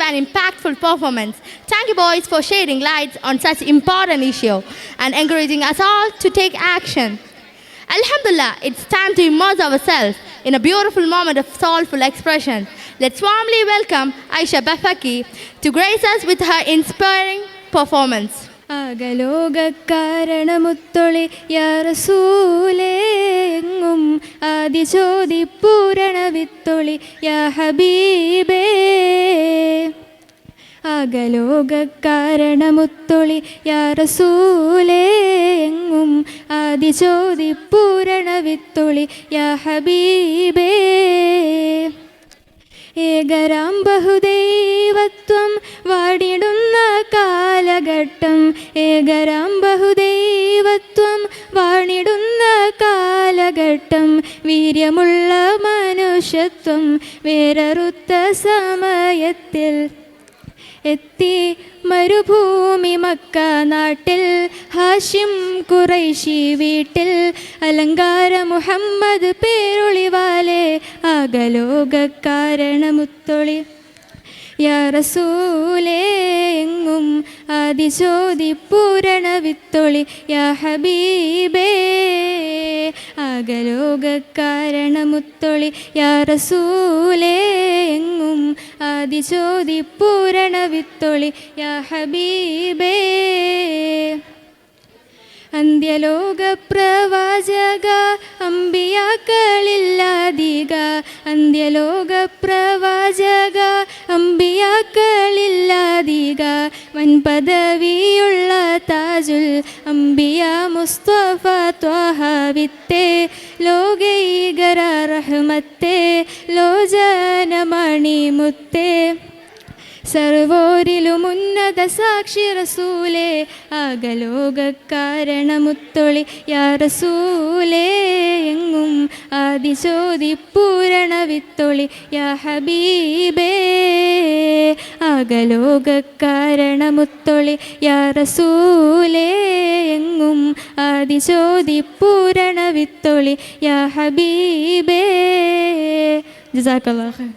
And impactful performance. Thank you, boys, for shedding lights on such important issue and encouraging us all to take action. Alhamdulillah, it's time to immerse ourselves in a beautiful moment of soulful expression. Let's warmly welcome Aisha Bafaki to grace us with her inspiring performance. ആകലോകക്കാരണമുത്തൊളി യാ റസൂലേ എങ്ങും ആദിജ്യോതി പൂരണ വിത്തൊളി യാ ഹബീബേ. ആകലോകക്കാരണമുത്തൊളി യാ റസൂലേ എങ്ങും ആദിജ്യോതി പൂരണ വിത്തൊളി യാ ഹബീബേ. ഏകരാം ബഹുദൈവത്വം വാടിടുന്ന കാലഘട്ടം, ഏകരാം ബഹുദൈവത്വം വാണിടുന്ന കാലഘട്ടം, വീര്യമുള്ള മനുഷ്യത്വം വേററുത്ത സമയത്തിൽ എത്തി മരുഭൂമി മക്ക നാട്ടിൽ, ഹാഷിം ഖുറൈശി വീട്ടിൽ, അലങ്കാര മുഹമ്മദ് പേരൊളിവാലേ ആകലോകക്കാരണമുത്തൊളി യാ റസൂലേ എങ്ങും ആദിജ്യോതി പൂരണ വിത്തൊളി യാ ഹബീബേ. ആകലോകക്കാരണമുത്തൊളി യാ റസൂലേ എങ്ങും ആദിജ്യോതി പൂരണ വിത്തൊളി യാ ഹബീബേ. അന്ത്യലോക പ്രവാചക അമ്പിയാക്കളില്ലാതിക, അന്ത്യലോക പ്രവാചക അമ്പിയാക്കളില്ലാതിക, വൻപദവിയുള്ള താജുൽ അംബിയ മുസ്തഫ ത്വഹ വിത്തേ, ലോകൈകര റഹ്മത്തേ, ലോചനമണി മുത്തേ, സർവോരിലും ഉന്നത സാക്ഷി റസൂലേ ആകലോകക്കാരണമുത്തൊളി യാ റസൂലേ എങ്ങും ആദിജ്യോതി പൂരണ വിത്തൊളി യാ ഹബീബേ. ആകലോകക്കാരണമുത്തൊളി യാ റസൂലേ എങ്ങും ആദിജ്യോതി പൂരണ വിത്തൊളി യാ ഹബീബേ. ജസാക്കല്ലാഹ് ഖൈർ.